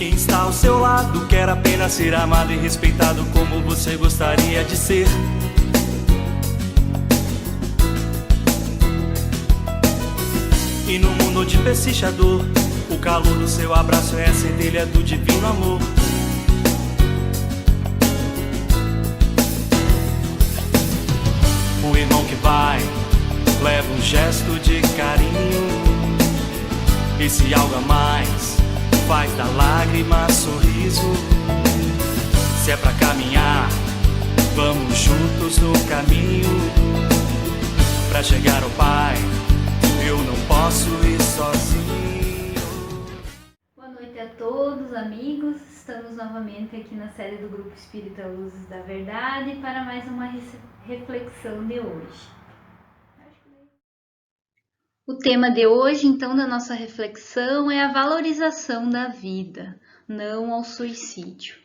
Quem está ao seu lado quer apenas ser amado e respeitado como você gostaria de ser. E no mundo onde persiste a dor, o calor do seu abraço é a centelha do divino amor. O irmão que vai, leva um gesto de carinho. Esse algo a mais faz da lágrima sorriso. Se é pra caminhar, vamos juntos no caminho. Pra chegar ao Pai, eu não posso ir sozinho. Boa noite a todos, amigos. Estamos novamente aqui na série do Grupo Espírita Luzes da Verdade para mais uma reflexão de hoje. O tema de hoje, então, da nossa reflexão é a valorização da vida, não ao suicídio.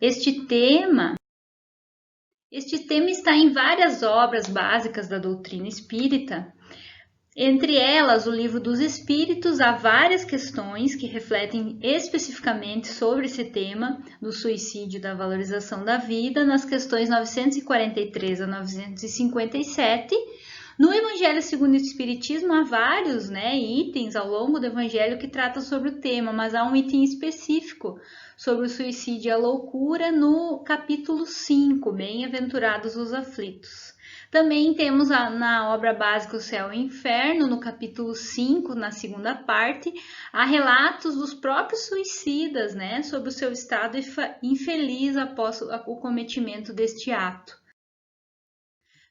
Este tema está em várias obras básicas da doutrina espírita. Entre elas, o Livro dos Espíritos, há várias questões que refletem especificamente sobre esse tema do suicídio e da valorização da vida, nas questões 943 a 957. No Evangelho segundo o Espiritismo, há vários itens ao longo do Evangelho que tratam sobre o tema, mas há um item específico sobre o suicídio e a loucura no capítulo 5, Bem-aventurados os aflitos. Também temos na obra básica O Céu e o Inferno, no capítulo 5, na segunda parte, há relatos dos próprios suicidas, sobre o seu estado infeliz após o cometimento deste ato.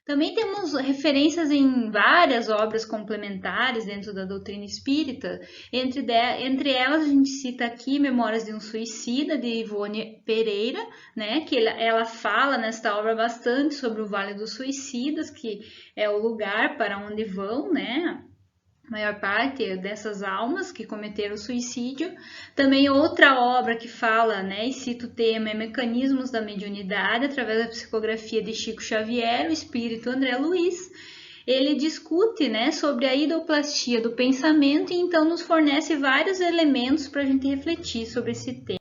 Também temos referências em várias obras complementares dentro da doutrina espírita. Entre elas, a gente cita aqui Memórias de um Suicida, de Ivone Pereira, que ela fala nesta obra bastante sobre o Vale dos Suicidas, que é o lugar para onde vão, a maior parte dessas almas que cometeram suicídio. Também outra obra que fala, e cita o tema, é Mecanismos da Mediunidade, através da psicografia de Chico Xavier, o espírito André Luiz. Ele discute, sobre a idoplastia do pensamento e então nos fornece vários elementos para a gente refletir sobre esse tema.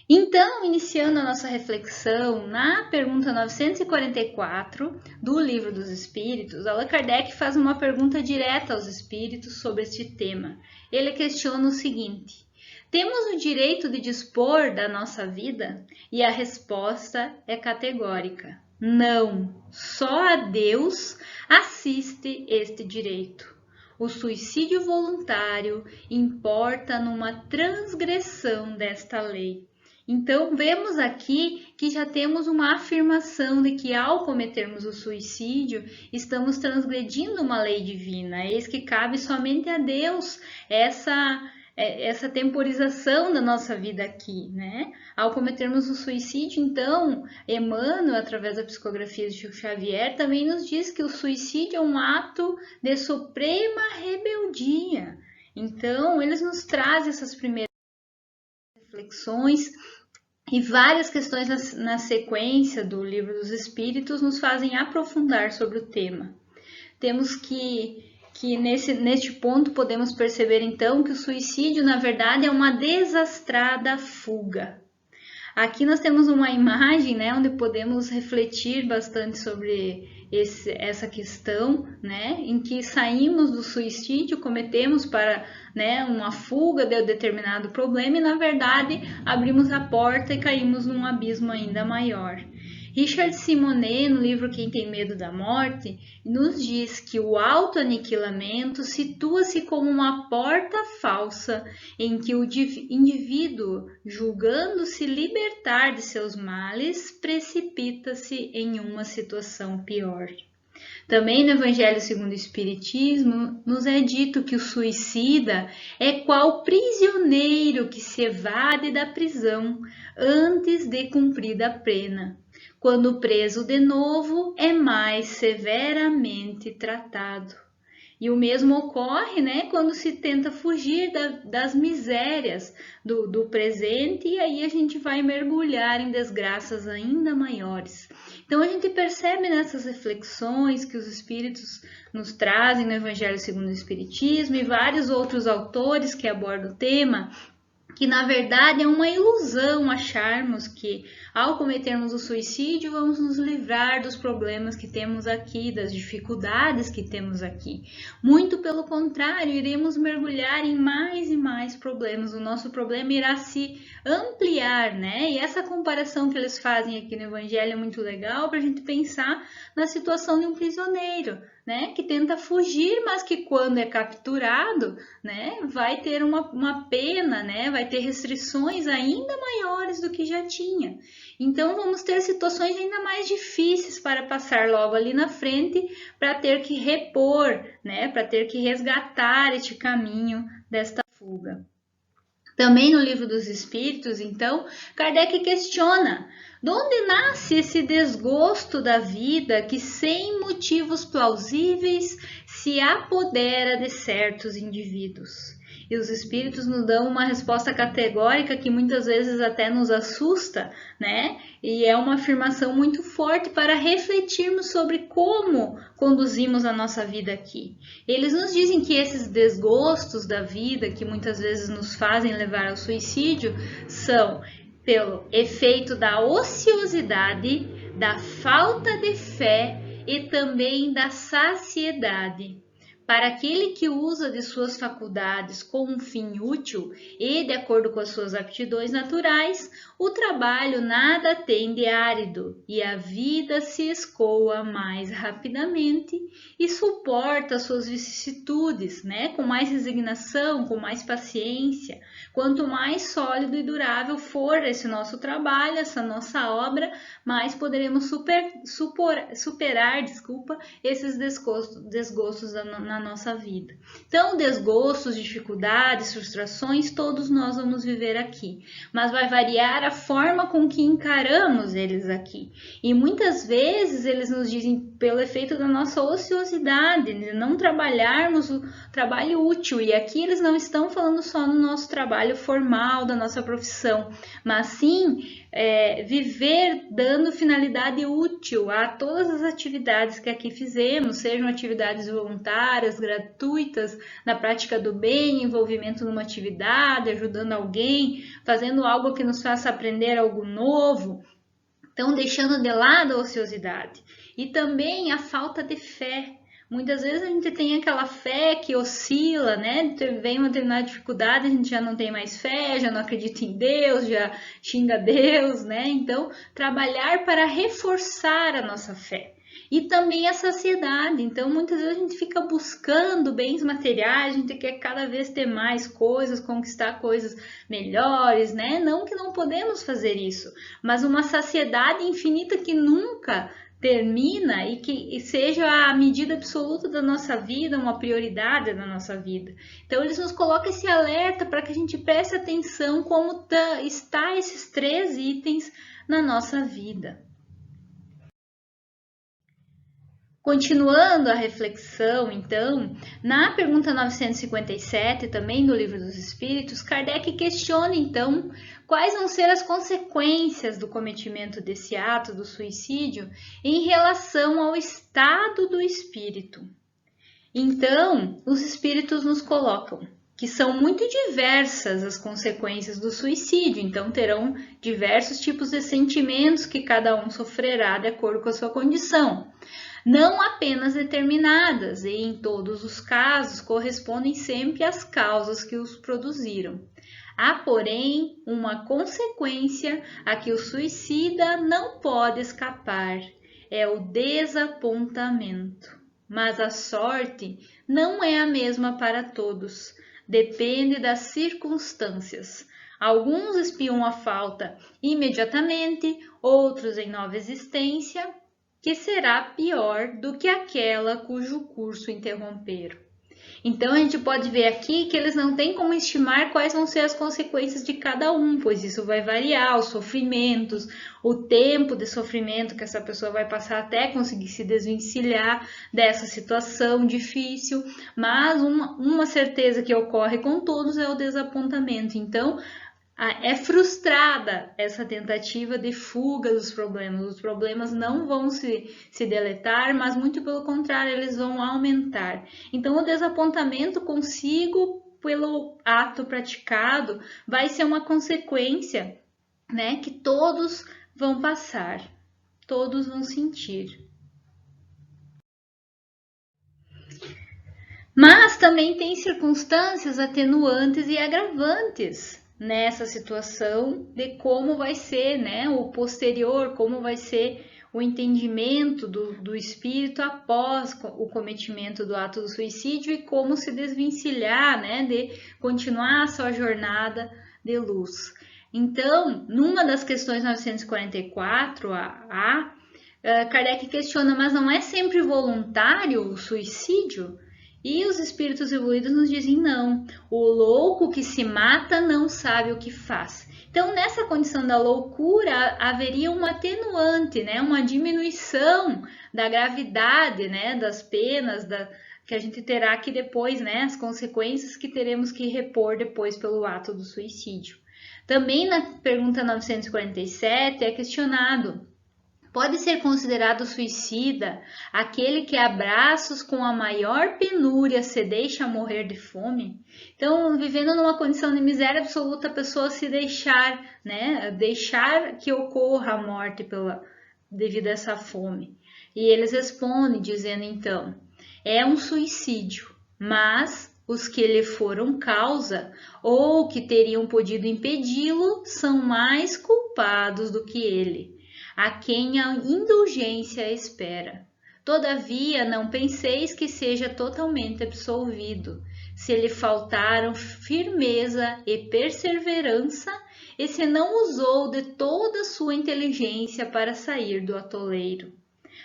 Então, iniciando a nossa reflexão, na pergunta 944 do Livro dos Espíritos, Allan Kardec faz uma pergunta direta aos espíritos sobre este tema. Ele questiona o seguinte: temos o direito de dispor da nossa vida? E a resposta é categórica: não, só a Deus assiste este direito. O suicídio voluntário importa numa transgressão desta lei. Então, vemos aqui que já temos uma afirmação de que ao cometermos o suicídio, estamos transgredindo uma lei divina. Eis que cabe somente a Deus essa temporização da nossa vida aqui, Ao cometermos o suicídio, então, Emmanuel, através da psicografia de Chico Xavier, também nos diz que o suicídio é um ato de suprema rebeldia. Então, eles nos trazem essas primeiras reflexões e várias questões na sequência do Livro dos Espíritos nos fazem aprofundar sobre o tema. Temos que neste ponto podemos perceber então que o suicídio na verdade é uma desastrada fuga. Aqui nós temos uma imagem, onde podemos refletir bastante sobre essa questão, em que saímos do suicídio, cometemos para uma fuga de um determinado problema e, na verdade, abrimos a porta e caímos num abismo ainda maior. Richard Simonet, no livro Quem Tem Medo da Morte, nos diz que o autoaniquilamento situa-se como uma porta falsa em que o indivíduo, julgando-se libertar de seus males, precipita-se em uma situação pior. Também no Evangelho segundo o Espiritismo, nos é dito que o suicida é qual prisioneiro que se evade da prisão antes de cumprida a pena. Quando preso de novo, é mais severamente tratado. E o mesmo ocorre quando se tenta fugir das misérias do presente, e aí a gente vai mergulhar em desgraças ainda maiores. Então a gente percebe nessas reflexões que os espíritos nos trazem no Evangelho segundo o Espiritismo e vários outros autores que abordam o tema, que na verdade é uma ilusão acharmos que ao cometermos o suicídio vamos nos livrar dos problemas que temos aqui, das dificuldades que temos aqui. Muito pelo contrário, iremos mergulhar em mais e mais problemas. O nosso problema irá se ampliar, né? E essa comparação que eles fazem aqui no Evangelho é muito legal para a gente pensar na situação de um prisioneiro, né, que tenta fugir, mas que quando é capturado, né, vai ter uma pena, né, vai ter restrições ainda maiores do que já tinha. Então vamos ter situações ainda mais difíceis para passar logo ali na frente, para ter que repor, né, para ter que resgatar este caminho desta fuga. Também no Livro dos Espíritos, então, Kardec questiona: de onde nasce esse desgosto da vida que, sem motivos plausíveis, se apodera de certos indivíduos? E os espíritos nos dão uma resposta categórica que muitas vezes até nos assusta, né? E é uma afirmação muito forte para refletirmos sobre como conduzimos a nossa vida aqui. Eles nos dizem que esses desgostos da vida, que muitas vezes nos fazem levar ao suicídio, são pelo efeito da ociosidade, da falta de fé e também da saciedade. Para aquele que usa de suas faculdades com um fim útil e de acordo com as suas aptidões naturais, o trabalho nada tem de árido e a vida se escoa mais rapidamente e suporta as suas vicissitudes, né, com mais resignação, com mais paciência. Quanto mais sólido e durável for esse nosso trabalho, essa nossa obra, mais poderemos superar esses desgostos na nossa vida. Então, desgostos, dificuldades, frustrações, todos nós vamos viver aqui, mas vai variar a forma com que encaramos eles aqui. E muitas vezes eles nos dizem pelo efeito da nossa ociosidade, de não trabalharmos o trabalho útil. E aqui eles não estão falando só no nosso trabalho formal, da nossa profissão, mas sim viver dando finalidade útil a todas as atividades que aqui fizemos, sejam atividades voluntárias, gratuitas, na prática do bem, envolvimento numa atividade, ajudando alguém, fazendo algo que nos faça aprender algo novo. Então, deixando de lado a ociosidade e também a falta de fé. Muitas vezes a gente tem aquela fé que oscila, né? Vem uma determinada dificuldade, a gente já não tem mais fé, já não acredita em Deus, já xinga Deus, né? Então, trabalhar para reforçar a nossa fé. E também a saciedade. Então, muitas vezes a gente fica buscando bens materiais, a gente quer cada vez ter mais coisas, conquistar coisas melhores, né? Não que não podemos fazer isso, mas uma saciedade infinita que nunca termina e que seja a medida absoluta da nossa vida, uma prioridade da nossa vida. Então, eles nos colocam esse alerta para que a gente preste atenção como está esses 3 itens na nossa vida. Continuando a reflexão, então, na pergunta 957, também do Livro dos Espíritos, Kardec questiona, então, quais vão ser as consequências do cometimento desse ato do suicídio em relação ao estado do espírito. Então, os espíritos nos colocam que são muito diversas as consequências do suicídio, então terão diversos tipos de sentimentos que cada um sofrerá de acordo com a sua condição. Não apenas determinadas, e em todos os casos correspondem sempre às causas que os produziram. Há, porém, uma consequência a que o suicida não pode escapar, é o desapontamento. Mas a sorte não é a mesma para todos, depende das circunstâncias. Alguns espiam a falta imediatamente, outros em nova existência, que será pior do que aquela cujo curso interromperam. Então, a gente pode ver aqui que eles não têm como estimar quais vão ser as consequências de cada um, pois isso vai variar, os sofrimentos, o tempo de sofrimento que essa pessoa vai passar até conseguir se desvencilhar dessa situação difícil, mas uma certeza que ocorre com todos é o desapontamento. Então, é frustrada essa tentativa de fuga dos problemas. Os problemas não vão se deletar, mas muito pelo contrário, eles vão aumentar. Então, o desapontamento consigo, pelo ato praticado, vai ser uma consequência, né, que todos vão passar, todos vão sentir. Mas também tem circunstâncias atenuantes e agravantes nessa situação de como vai ser, né, o posterior, como vai ser o entendimento do espírito após o cometimento do ato do suicídio e como se desvencilhar, né, de continuar a sua jornada de luz. Então, numa das questões 944, Kardec questiona, mas não é sempre voluntário o suicídio? E os espíritos evoluídos nos dizem não, o louco que se mata não sabe o que faz. Então, nessa condição da loucura, haveria uma atenuante, né? Uma diminuição da gravidade, né? Das penas, que a gente terá que depois, né? As consequências que teremos que repor depois pelo ato do suicídio. Também na pergunta 947 é questionado: pode ser considerado suicida aquele que a braços com a maior penúria se deixa morrer de fome? Então, vivendo numa condição de miséria absoluta, a pessoa se deixar, né, deixar que ocorra a morte devido a essa fome. E eles respondem dizendo então, é um suicídio, mas os que lhe foram causa ou que teriam podido impedi-lo são mais culpados do que ele, a quem a indulgência espera. Todavia, não penseis que seja totalmente absolvido, se lhe faltaram firmeza e perseverança, e se não usou de toda a sua inteligência para sair do atoleiro.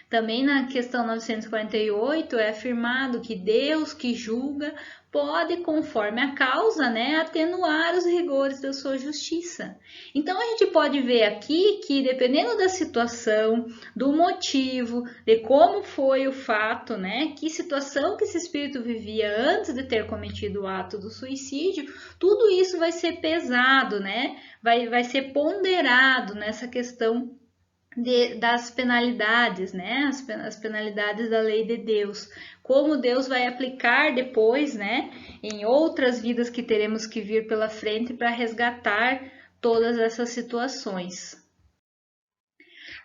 Também na questão 948 é afirmado que Deus que julga pode, conforme a causa, né, atenuar os rigores da sua justiça. Então a gente pode ver aqui que dependendo da situação, do motivo, de como foi o fato, né, que situação que esse espírito vivia antes de ter cometido o ato do suicídio, tudo isso vai ser pesado, né, vai ser ponderado nessa questão das penalidades, né? As penalidades da lei de Deus. Como Deus vai aplicar depois, né? Em outras vidas que teremos que vir pela frente para resgatar todas essas situações.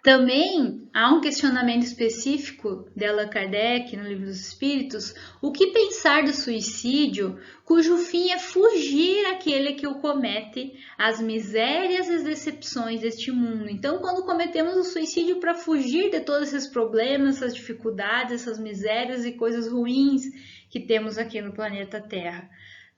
Também há um questionamento específico de Allan Kardec no Livro dos Espíritos: o que pensar do suicídio cujo fim é fugir àquele que o comete, às misérias e as decepções deste mundo? Então, quando cometemos o suicídio para fugir de todos esses problemas, essas dificuldades, essas misérias e coisas ruins que temos aqui no planeta Terra,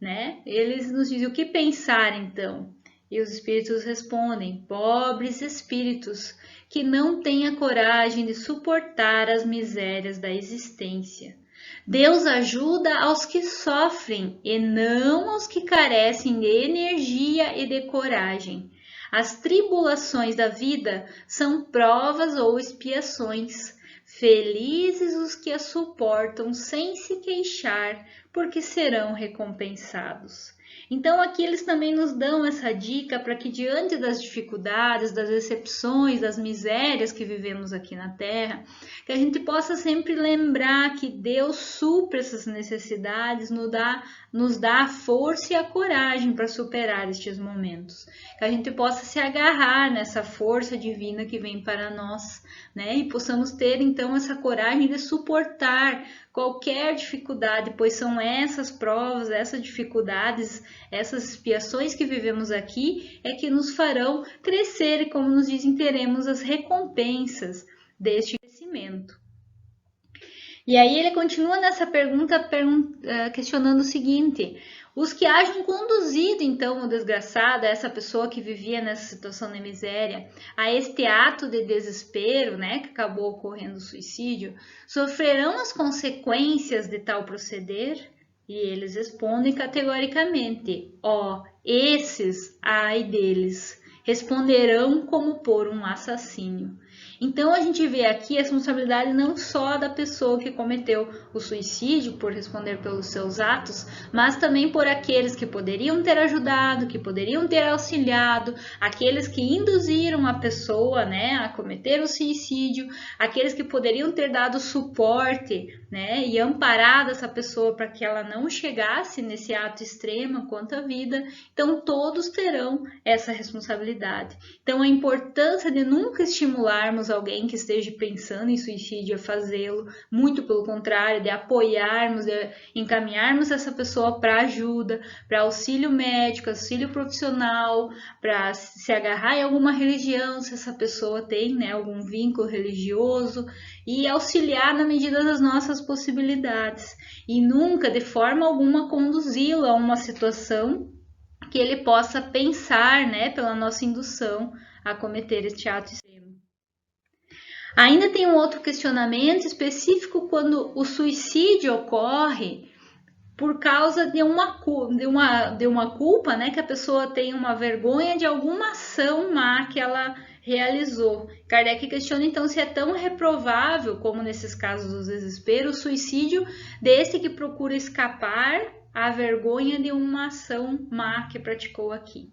né? Eles nos dizem o que pensar então? E os espíritos respondem: pobres espíritos, que não têm a coragem de suportar as misérias da existência. Deus ajuda aos que sofrem e não aos que carecem de energia e de coragem. As tribulações da vida são provas ou expiações. Felizes os que as suportam sem se queixar, porque serão recompensados. Então aqui eles também nos dão essa dica para que diante das dificuldades, das decepções, das misérias que vivemos aqui na Terra, que a gente possa sempre lembrar que Deus supre essas necessidades, nos dá a força e a coragem para superar estes momentos. Que a gente possa se agarrar nessa força divina que vem para nós, né? E possamos ter então essa coragem de suportar qualquer dificuldade, pois são essas provas, essas dificuldades, essas expiações que vivemos aqui é que nos farão crescer e, como nos dizem, teremos as recompensas deste crescimento. E aí ele continua nessa pergunta questionando o seguinte: os que hajam conduzido então o desgraçado, essa pessoa que vivia nessa situação de miséria, a este ato de desespero, né, que acabou ocorrendo o suicídio, sofrerão as consequências de tal proceder? E eles respondem categoricamente: esses, ai deles, responderão como por um assassínio. Então a gente vê aqui a responsabilidade não só da pessoa que cometeu o suicídio por responder pelos seus atos, mas também por aqueles que poderiam ter ajudado, que poderiam ter auxiliado, aqueles que induziram a pessoa, né, a cometer o suicídio, aqueles que poderiam ter dado suporte, né, e amparado essa pessoa para que ela não chegasse nesse ato extremo quanto à vida. Então todos terão essa responsabilidade. Então a importância de nunca estimularmos alguém que esteja pensando em suicídio a fazê-lo, muito pelo contrário, de apoiarmos, de encaminharmos essa pessoa para ajuda, para auxílio médico, auxílio profissional, para se agarrar em alguma religião, se essa pessoa tem, né, algum vínculo religioso, e auxiliar na medida das nossas possibilidades, e nunca, de forma alguma, conduzi-lo a uma situação que ele possa pensar, né, pela nossa indução a cometer este ato extremo. Ainda tem um outro questionamento específico quando o suicídio ocorre por causa de uma culpa, né, que a pessoa tem uma vergonha de alguma ação má que ela realizou. Kardec questiona então se é tão reprovável, como nesses casos do desespero, o suicídio desse que procura escapar à vergonha de uma ação má que praticou aqui.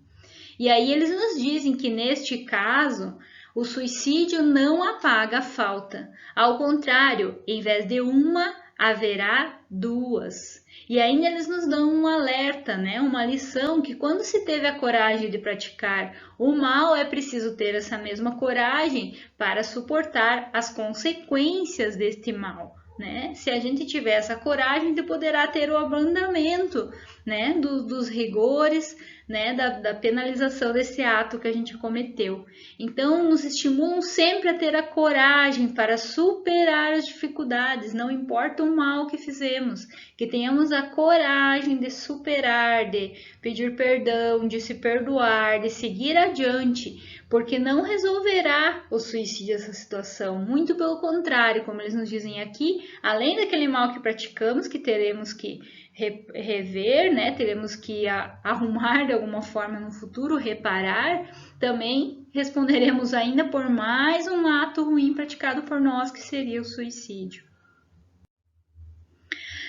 E aí eles nos dizem que neste caso o suicídio não apaga a falta. Ao contrário, em vez de uma, haverá duas. E ainda eles nos dão um alerta, né? Uma lição que quando se teve a coragem de praticar o mal, é preciso ter essa mesma coragem para suportar as consequências deste mal. Né? Se a gente tiver essa coragem, a gente poderá ter o abrandamento, né, dos rigores, né, da penalização desse ato que a gente cometeu. Então, nos estimulam sempre a ter a coragem para superar as dificuldades, não importa o mal que fizemos, que tenhamos a coragem de superar, de pedir perdão, de se perdoar, de seguir adiante, porque não resolverá o suicídio essa situação, muito pelo contrário, como eles nos dizem aqui, além daquele mal que praticamos, que teremos que rever, né, teremos que arrumar de alguma forma no futuro, reparar, também responderemos ainda por mais um ato ruim praticado por nós, que seria o suicídio.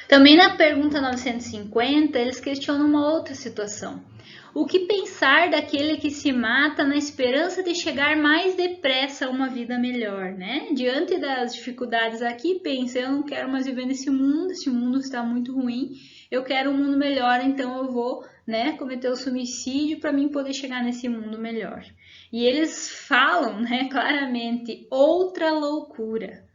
Também na pergunta 950, eles questionam uma outra situação. O que pensar daquele que se mata na esperança de chegar mais depressa a uma vida melhor, né? Diante das dificuldades aqui, pensa, eu não quero mais viver nesse mundo, esse mundo está muito ruim, eu quero um mundo melhor, então eu vou, né, cometer o suicídio para mim poder chegar nesse mundo melhor. E eles falam, né, claramente, outra loucura.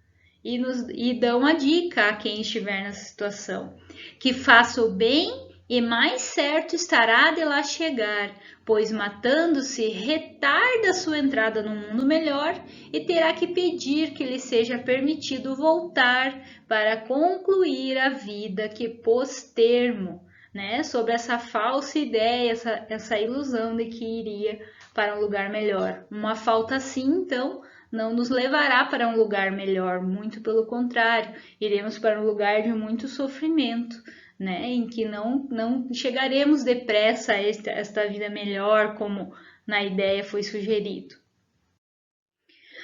E dão a dica a quem estiver nessa situação, que faça o bem e mais certo estará de lá chegar, pois matando-se retarda sua entrada no mundo melhor e terá que pedir que lhe seja permitido voltar para concluir a vida que pôs termo, né, sobre essa falsa ideia, essa ilusão de que iria para um lugar melhor. Uma falta assim, então, não nos levará para um lugar melhor, muito pelo contrário, iremos para um lugar de muito sofrimento, né, em que não chegaremos depressa a esta vida melhor, como na ideia foi sugerido.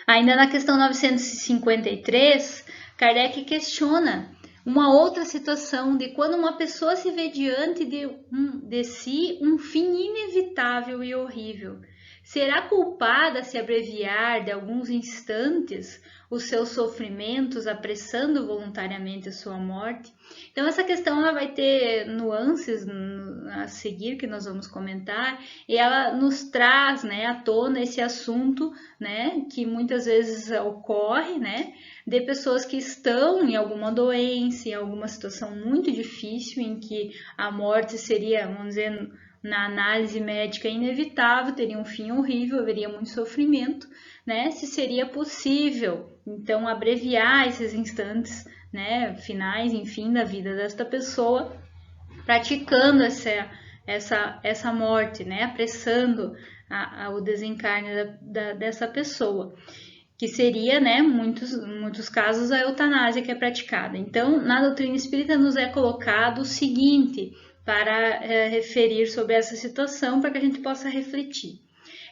Ainda na questão 953, Kardec questiona uma outra situação de quando uma pessoa se vê diante de si um fim inevitável e horrível. Será culpada se abreviar de alguns instantes os seus sofrimentos, apressando voluntariamente a sua morte? Então essa questão ela vai ter nuances a seguir que nós vamos comentar, e ela nos traz, né, à tona esse assunto, né, que muitas vezes ocorre, né, de pessoas que estão em alguma doença, em alguma situação muito difícil, em que a morte seria, vamos dizer, na análise médica inevitável, teria um fim horrível, haveria muito sofrimento, né? Se seria possível, então, abreviar esses instantes, né, finais, enfim, da vida desta pessoa, praticando essa morte, né, apressando o desencarne dessa pessoa, que seria, né, muitos casos, a eutanásia que é praticada. Então, na doutrina espírita nos é colocado o seguinte, para referir sobre essa situação, para que a gente possa refletir.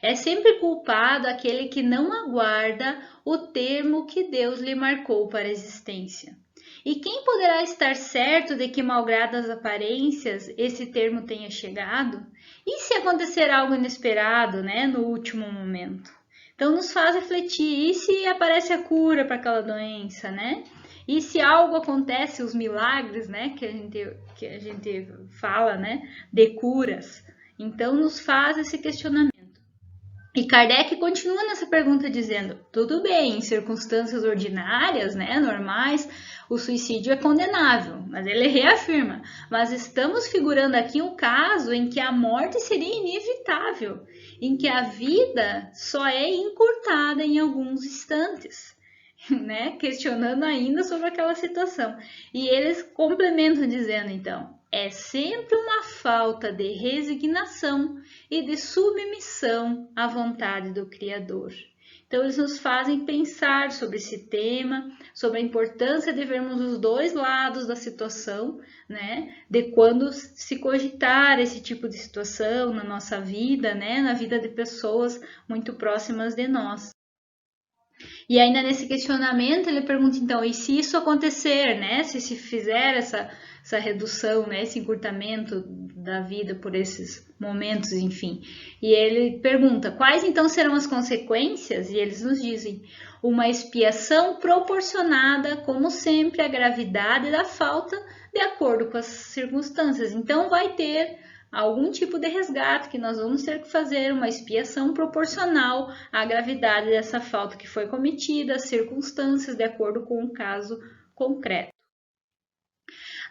É sempre culpado aquele que não aguarda o termo que Deus lhe marcou para a existência. E quem poderá estar certo de que, malgradas as aparências, esse termo tenha chegado? E se acontecer algo inesperado, né, no último momento? Então nos faz refletir, e se aparece a cura para aquela doença, né? E se algo acontece, os milagres, né, que a gente fala, né, de curas. Então nos faz esse questionamento. E Kardec continua nessa pergunta dizendo, tudo bem, em circunstâncias ordinárias, né, normais, o suicídio é condenável, mas ele reafirma, mas estamos figurando aqui um caso em que a morte seria inevitável, em que a vida só é encurtada em alguns instantes, né, questionando ainda sobre aquela situação. E eles complementam dizendo, então, é sempre uma falta de resignação e de submissão à vontade do Criador. Então, eles nos fazem pensar sobre esse tema, sobre a importância de vermos os dois lados da situação, né? De quando se cogitar esse tipo de situação na nossa vida, né? Na vida de pessoas muito próximas de nós. E ainda nesse questionamento ele pergunta então, e se isso acontecer, né? Se fizer essa redução, né? Esse encurtamento da vida por esses momentos, enfim. E ele pergunta, quais então serão as consequências? E eles nos dizem, uma expiação proporcionada, como sempre, à gravidade da falta, de acordo com as circunstâncias. Então vai ter algum tipo de resgate que nós vamos ter que fazer, uma expiação proporcional à gravidade dessa falta que foi cometida, às circunstâncias, de acordo com o caso concreto.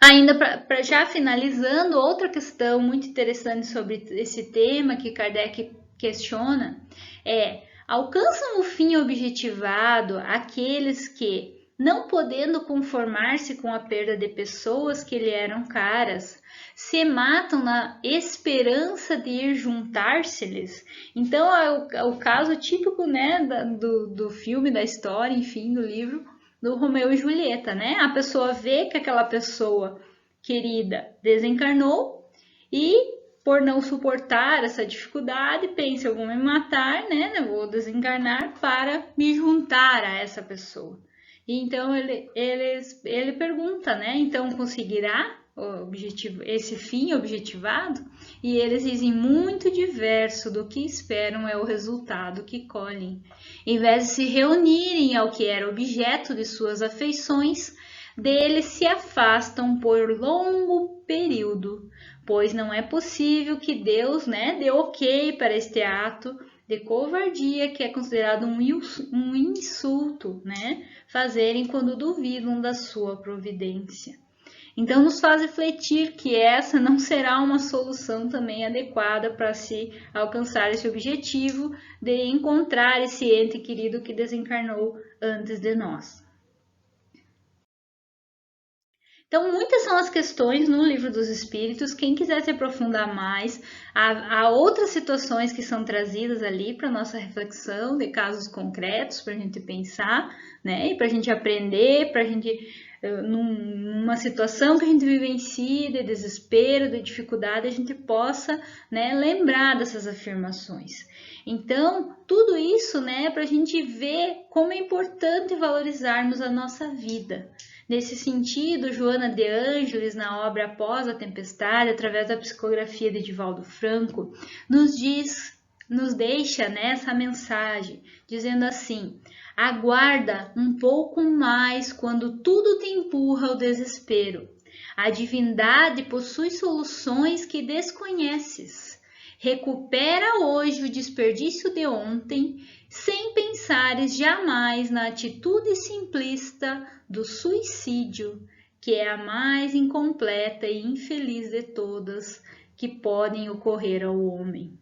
Ainda para já finalizando, outra questão muito interessante sobre esse tema que Kardec questiona é: alcançam o fim objetivado aqueles que, não podendo conformar-se com a perda de pessoas que lhe eram caras, se matam na esperança de ir juntar-se-lhes? Então é o caso típico, né, do filme, da história, enfim, do livro, do Romeu e Julieta, né? A pessoa vê que aquela pessoa querida desencarnou e, por não suportar essa dificuldade, pensa, eu vou me matar, né? Eu vou desencarnar para me juntar a essa pessoa. E então ele pergunta, né? Então conseguirá esse fim objetivado? E eles dizem, muito diverso do que esperam é o resultado que colhem. Em vez de se reunirem ao que era objeto de suas afeições, deles se afastam por longo período, pois não é possível que Deus, né, dê ok para este ato de covardia que é considerado um insulto, né, fazerem quando duvidam da sua providência. Então nos faz refletir que essa não será uma solução também adequada para se alcançar esse objetivo de encontrar esse ente querido que desencarnou antes de nós. Então, muitas são as questões no Livro dos Espíritos. Quem quiser se aprofundar mais, há outras situações que são trazidas ali para nossa reflexão, de casos concretos para a gente pensar, né? E para a gente aprender, para a gente, numa situação que a gente vivencie de desespero, de dificuldade, a gente possa, né, lembrar dessas afirmações. Então, tudo isso, né, para a gente ver como é importante valorizarmos a nossa vida. Nesse sentido, Joana de Ângeles, na obra Após a Tempestade, através da psicografia de Divaldo Franco, nos deixa, né, essa mensagem, dizendo assim: aguarda um pouco mais quando tudo te empurra ao desespero. A divindade possui soluções que desconheces. Recupera hoje o desperdício de ontem, sem pensares jamais na atitude simplista do suicídio, que é a mais incompleta e infeliz de todas que podem ocorrer ao homem.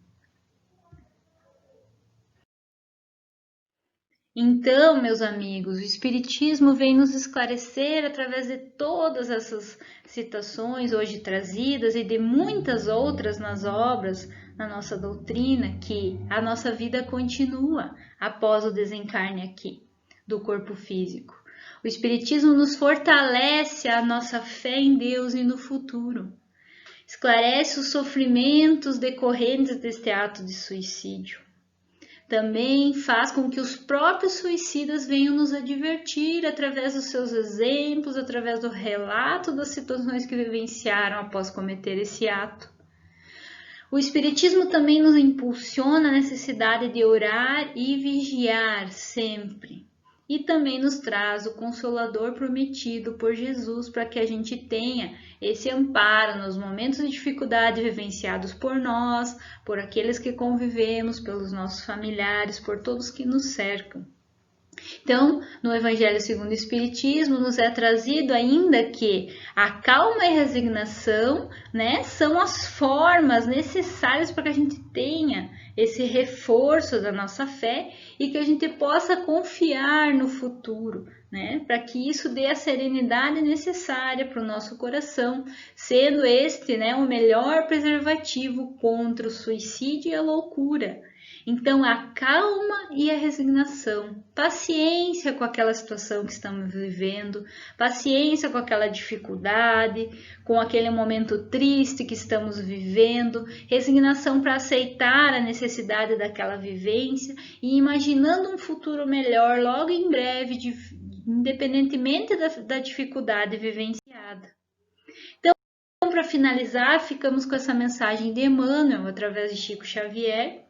Então, meus amigos, o Espiritismo vem nos esclarecer através de todas essas citações hoje trazidas e de muitas outras nas obras, na nossa doutrina, que a nossa vida continua após o desencarne aqui do corpo físico. O Espiritismo nos fortalece a nossa fé em Deus e no futuro. Esclarece os sofrimentos decorrentes deste ato de suicídio. também faz com que os próprios suicidas venham nos advertir através dos seus exemplos, através do relato das situações que vivenciaram após cometer esse ato. O Espiritismo também nos impulsiona a necessidade de orar e vigiar sempre. E também nos traz o Consolador prometido por Jesus para que a gente tenha esse amparo nos momentos de dificuldade vivenciados por nós, por aqueles que convivemos, pelos nossos familiares, por todos que nos cercam. Então, no Evangelho segundo o Espiritismo, nos é trazido ainda que a calma e a resignação, são as formas necessárias para que a gente tenha esse reforço da nossa fé e que a gente possa confiar no futuro, para que isso dê a serenidade necessária para o nosso coração, sendo este o melhor preservativo contra o suicídio e a loucura. Então, a calma e a resignação, paciência com aquela situação que estamos vivendo, paciência com aquela dificuldade, com aquele momento triste que estamos vivendo, resignação para aceitar a necessidade daquela vivência e imaginando um futuro melhor logo em breve, independentemente da dificuldade vivenciada. Então, para finalizar, ficamos com essa mensagem de Emmanuel, através de Chico Xavier,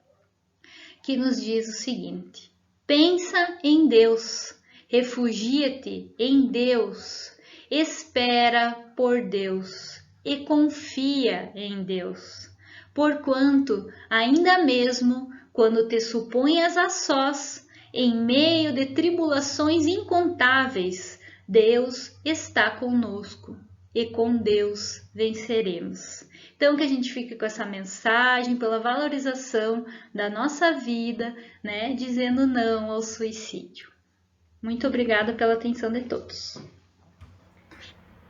que nos diz o seguinte: pensa em Deus, refugia-te em Deus, espera por Deus e confia em Deus, porquanto, ainda mesmo quando te suponhas a sós, em meio de tribulações incontáveis, Deus está conosco e com Deus venceremos. Então, que a gente fique com essa mensagem pela valorização da nossa vida, dizendo não ao suicídio. Muito obrigada pela atenção de todos.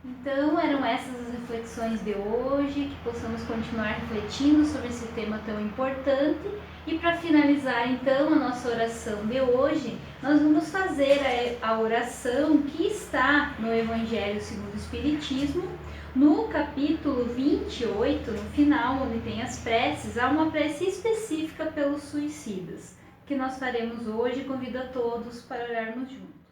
Então, eram essas as reflexões de hoje, que possamos continuar refletindo sobre esse tema tão importante. E para finalizar, então, a nossa oração de hoje, nós vamos fazer a oração que está no Evangelho segundo o Espiritismo, no capítulo 28, no final, onde tem as preces, há uma prece específica pelos suicidas, que nós faremos hoje e convido a todos para orarmos juntos.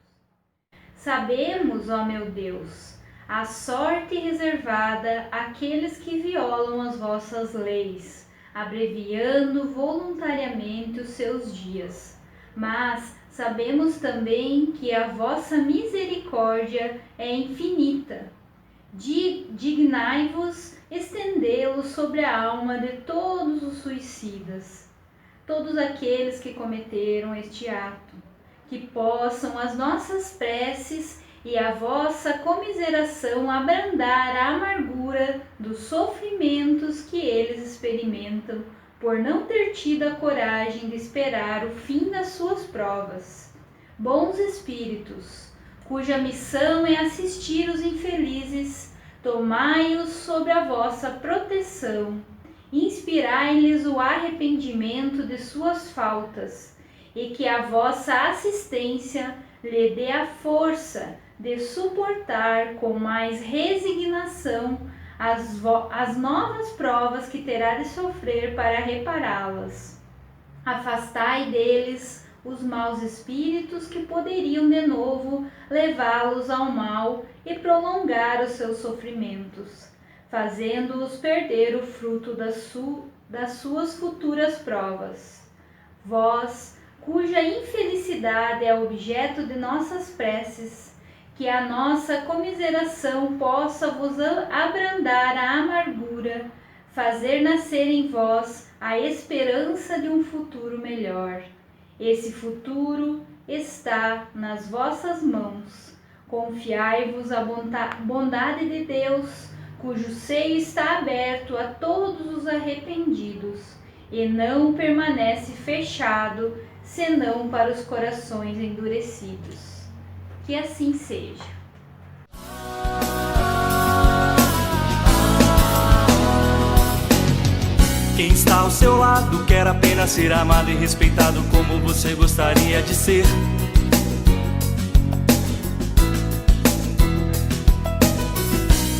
Sabemos, ó meu Deus, a sorte reservada àqueles que violam as vossas leis, abreviando voluntariamente os seus dias. Mas sabemos também que a vossa misericórdia é infinita. Dignai-vos estendê-lo sobre a alma de todos os suicidas, todos aqueles que cometeram este ato, que possam as nossas preces e a vossa comiseração abrandar a amargura dos sofrimentos que eles experimentam por não ter tido a coragem de esperar o fim das suas provas. Bons espíritos, cuja missão é assistir os infelizes, tomai-os sob a vossa proteção, inspirai-lhes o arrependimento de suas faltas, e que a vossa assistência lhe dê a força de suportar com mais resignação as novas provas que terá de sofrer para repará-las. Afastai deles os maus espíritos que poderiam de novo levá-los ao mal e prolongar os seus sofrimentos, fazendo-os perder o fruto das suas futuras provas. Vós, cuja infelicidade é objeto de nossas preces, que a nossa comiseração possa vos abrandar a amargura, fazer nascer em vós a esperança de um futuro melhor. Esse futuro está nas vossas mãos. Confiai-vos à bondade de Deus, cujo seio está aberto a todos os arrependidos, e não permanece fechado, senão para os corações endurecidos. Que assim seja. Quem está ao seu lado quer apenas ser amado e respeitado como você gostaria de ser.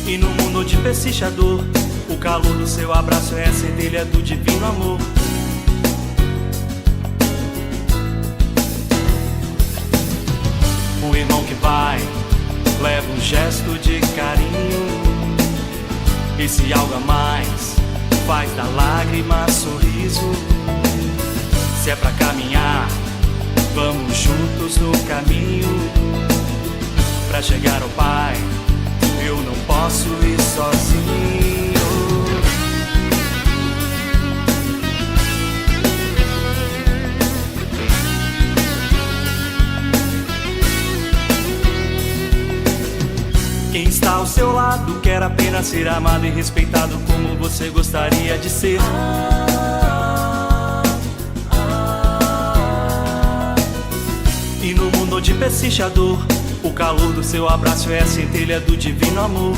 E no mundo onde persiste a dor, o calor do seu abraço é a centelha do divino amor. irmão que vai, leva um gesto de carinho. E se algo a mais, faz da lágrima sorriso. Se é pra caminhar, vamos juntos no caminho. Pra chegar ao Pai, eu não posso ir sozinho. Quem está ao seu lado quer apenas ser amado e respeitado como você gostaria de ser. E no mundo onde persiste a dor, o calor do seu abraço é a centelha do divino amor.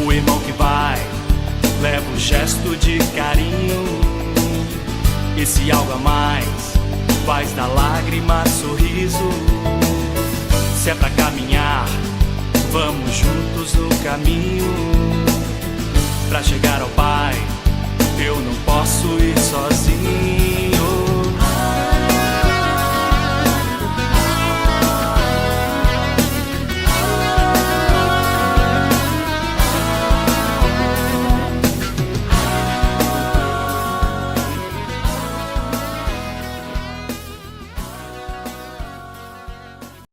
O irmão que vai, leva um gesto de carinho. E se algo a mais, faz da lágrima sorriso. Se é pra caminhar, vamos juntos no caminho. Pra chegar ao Pai, eu não posso ir sozinho.